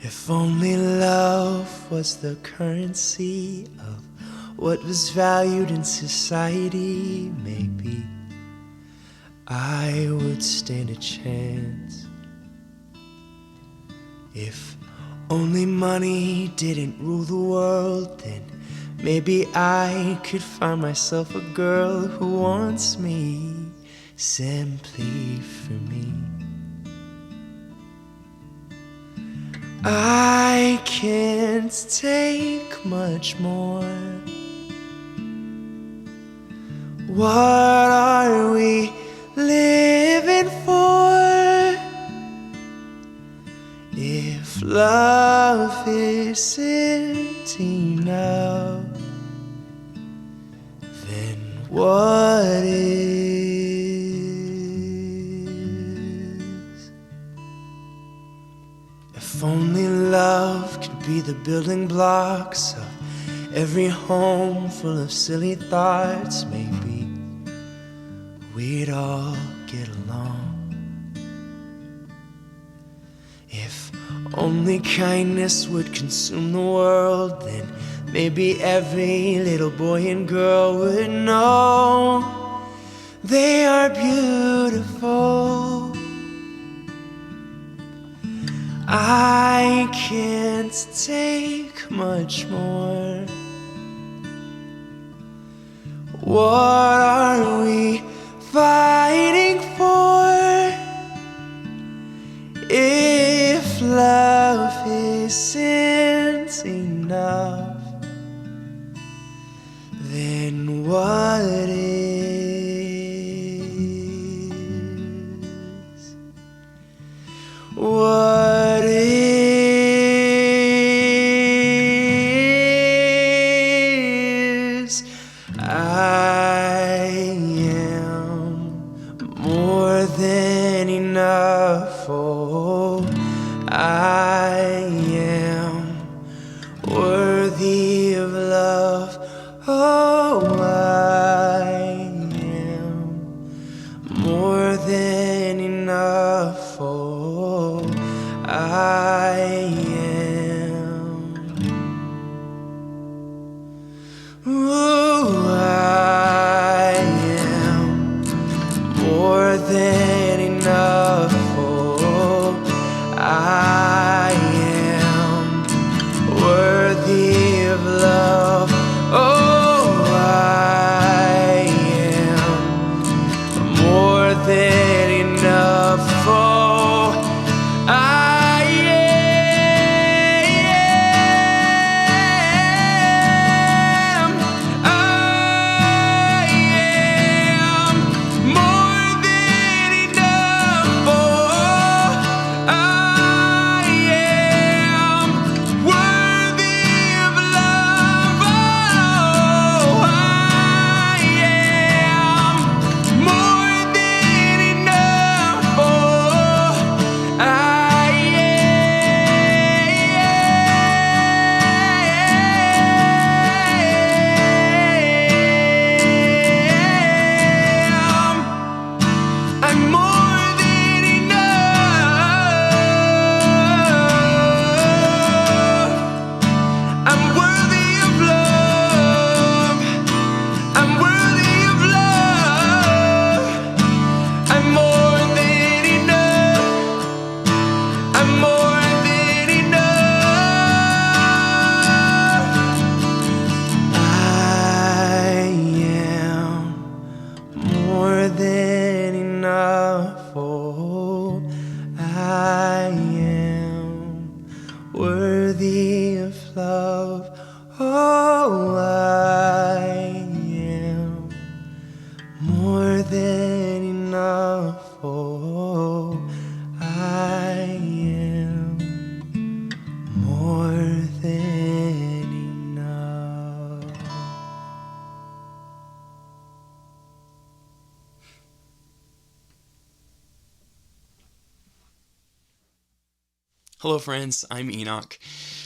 If only love was the currency of what was valued in society, maybe I would stand a chance. If only money didn't rule the world, then maybe I could find myself a girl who wants me simply for me. I can't take much more. What are we living for? If love isn't enough, then what is? If only love could be the building blocks of every home full of silly thoughts, maybe we'd all get along. If only kindness would consume the world, then maybe every little boy and girl would know they are beautiful. I can't take much more. What are we fighting for? If love isn't enough, then what is? What is? I am more than enough. Oh, I am worthy of love. Oh, I am more than enough. Oh, I am. Ooh, I am more than enough. Oh, I am worthy of love. Oh, I am more than enough. Oh, I am more than enough. Oh, I am worthy of love. Oh, I am more than enough. Oh, I am. I'm more than enough. I'm worthy of love. I'm worthy of love. I'm more than enough. I'm more than enough. I am more than enough. Oh, I am worthy of love. Oh, I am more than enough. Oh, I am more than enough. Hello friends, I'm Enoch.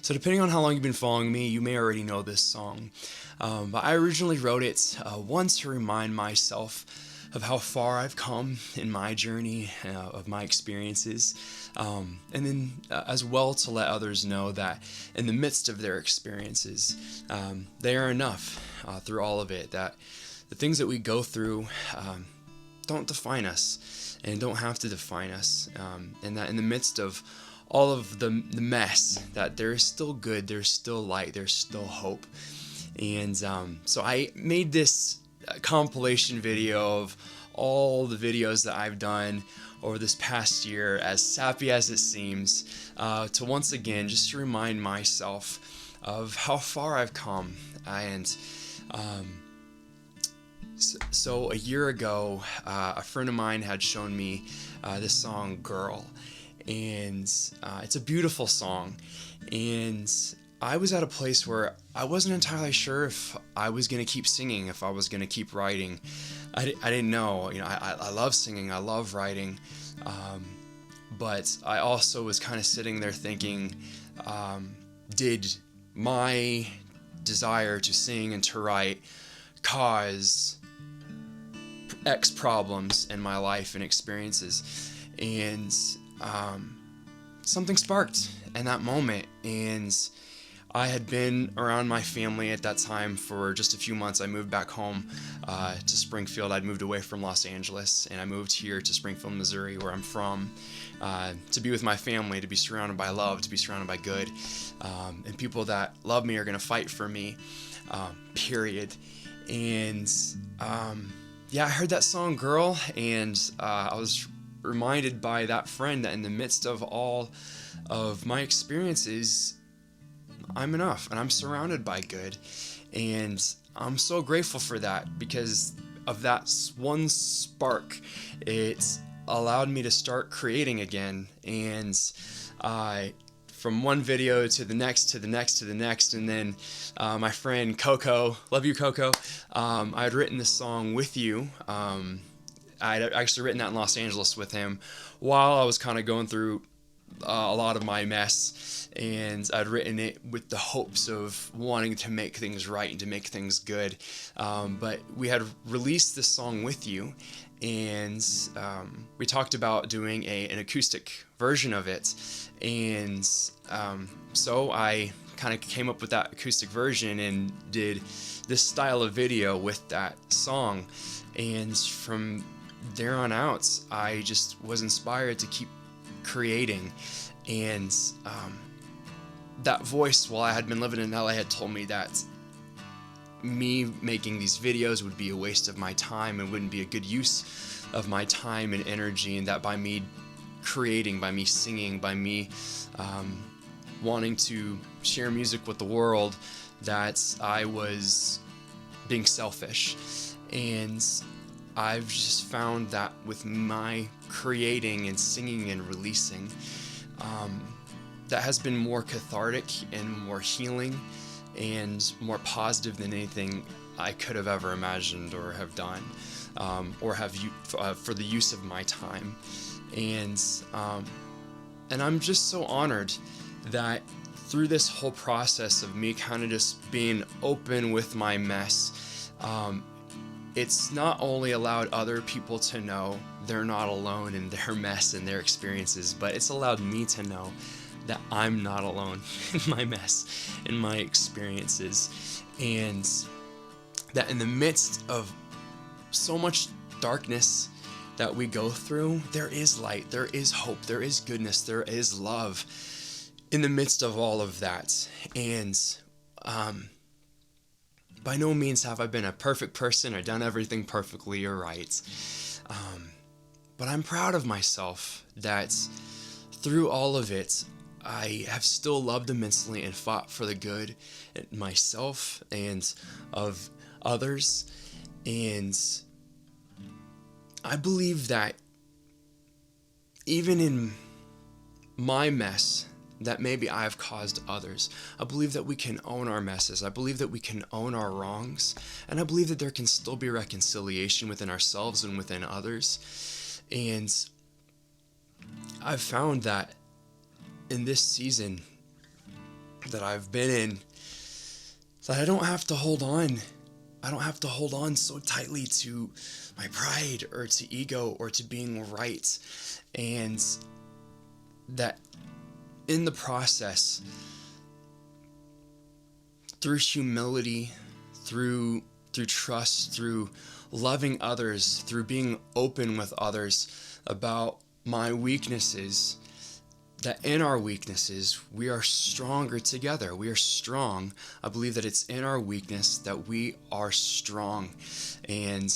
So depending on how long you've been following me, you may already know this song. But I originally wrote it once to remind myself how far I've come in my journey, of my experiences, and then as well to let others know that in the midst of their experiences, they are enough through all of it, that the things that we go through don't define us and don't have to define us, and that in the midst of all of the mess, that there is still good, there's still light, there's still hope. And so I made this compilation video of all the videos that I've done over this past year, as sappy as it seems, to once again just to remind myself of how far I've come. And so a year ago, a friend of mine had shown me this song Girl, and it's a beautiful song, and I was at a place where I wasn't entirely sure if I was going to keep singing, if I was going to keep writing. I didn't know. I love singing, I love writing, but I also was kind of sitting there thinking, did my desire to sing and to write cause X problems in my life and experiences? And something sparked in that moment, and I had been around my family at that time for just a few months. I moved back home to Springfield. I'd moved away from Los Angeles, and I moved here to Springfield, Missouri, where I'm from, to be with my family, to be surrounded by love, to be surrounded by good, and people that love me are going to fight for me, period. And yeah, I heard that song Girl, and I was reminded by that friend that in the midst of all of my experiences, I'm enough, and I'm surrounded by good, and I'm so grateful for that. Because of that one spark, it allowed me to start creating again, and from one video to the next, to the next, to the next, and then my friend Coco, love you Coco, I had written this song with you. I'd actually written that in Los Angeles with him while I was kind of going through a lot of my mess, and I'd written it with the hopes of wanting to make things right and to make things good, but we had released this song with you, and we talked about doing an acoustic version of it, and so I kind of came up with that acoustic version and did this style of video with that song, and from there on out I just was inspired to keep creating. And that voice, while I had been living in LA, had told me that me making these videos would be a waste of my time and wouldn't be a good use of my time and energy, and that by me creating, by me singing, by me wanting to share music with the world, that I was being selfish. And I've just found that with my creating and singing and releasing, that has been more cathartic and more healing and more positive than anything I could have ever imagined or have done, or have for the use of my time. And I'm just so honored that through this whole process of me kind of just being open with my mess, it's not only allowed other people to know they're not alone in their mess and their experiences, but it's allowed me to know that I'm not alone in my mess, in my experiences, and that in the midst of so much darkness that we go through, there is light, there is hope, there is goodness, there is love in the midst of all of that. And by no means have I been a perfect person or done everything perfectly or right. But I'm proud of myself that through all of it, I have still loved immensely and fought for the good in myself and of others. And I believe that even in my mess that maybe I've caused others, I believe that we can own our messes. I believe that we can own our wrongs. And I believe that there can still be reconciliation within ourselves and within others. And I've found that in this season that I've been in, that I don't have to hold on. I don't have to hold on so tightly to my pride or to ego or to being right. And that in the process, through humility, through trust, through loving others, through being open with others about my weaknesses, that in our weaknesses, we are stronger together. We are strong. I believe that it's in our weakness that we are strong. And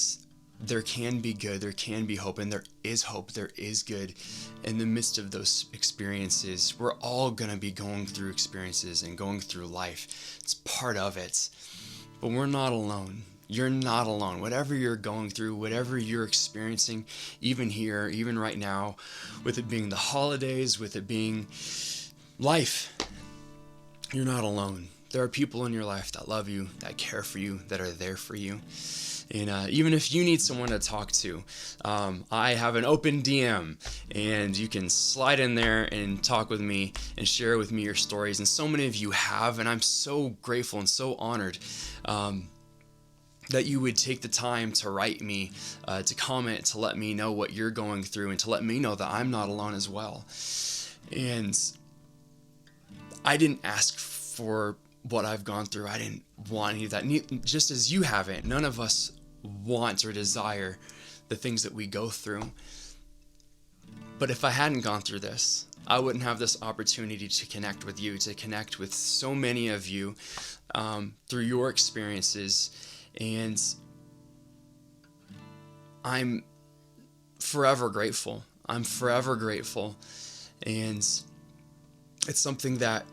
there can be good, there can be hope, and there is hope, there is good in the midst of those experiences. We're all going to be going through experiences and going through life. It's part of it. But we're not alone. You're not alone. Whatever you're going through, whatever you're experiencing, even here, even right now, with it being the holidays, with it being life, you're not alone. There are people in your life that love you, that care for you, that are there for you. And even if you need someone to talk to, I have an open DM, and you can slide in there and talk with me and share with me your stories. And so many of you have, and I'm so grateful and so honored that you would take the time to write me, to comment, to let me know what you're going through, and to let me know that I'm not alone as well. And I didn't ask for what I've gone through. I didn't want any of that, just as you haven't. None of us want or desire the things that we go through. But if I hadn't gone through this, I wouldn't have this opportunity to connect with you, to connect with so many of you through your experiences. And I'm forever grateful. I'm forever grateful. And it's something that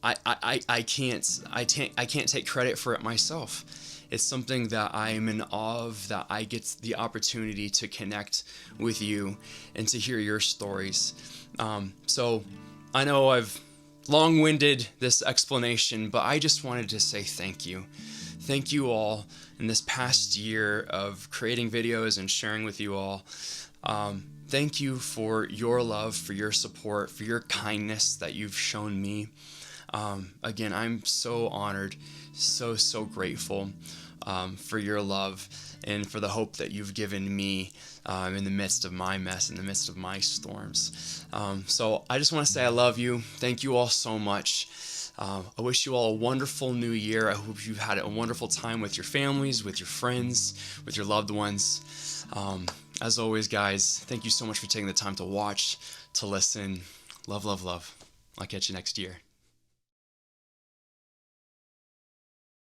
I can't take credit for it myself. It's something that I am in awe of, that I get the opportunity to connect with you and to hear your stories. So I know I've long-winded this explanation, but I just wanted to say thank you. Thank you all in this past year of creating videos and sharing with you all. Thank you for your love, for your support, for your kindness that you've shown me. Again, I'm so honored, so grateful for your love and for the hope that you've given me in the midst of my mess, in the midst of my storms. So I just want to say I love you. Thank you all so much. I wish you all a wonderful new year. I hope you've had a wonderful time with your families, with your friends, with your loved ones. As always, guys, thank you so much for taking the time to watch, to listen. Love, love, love. I'll catch you next year.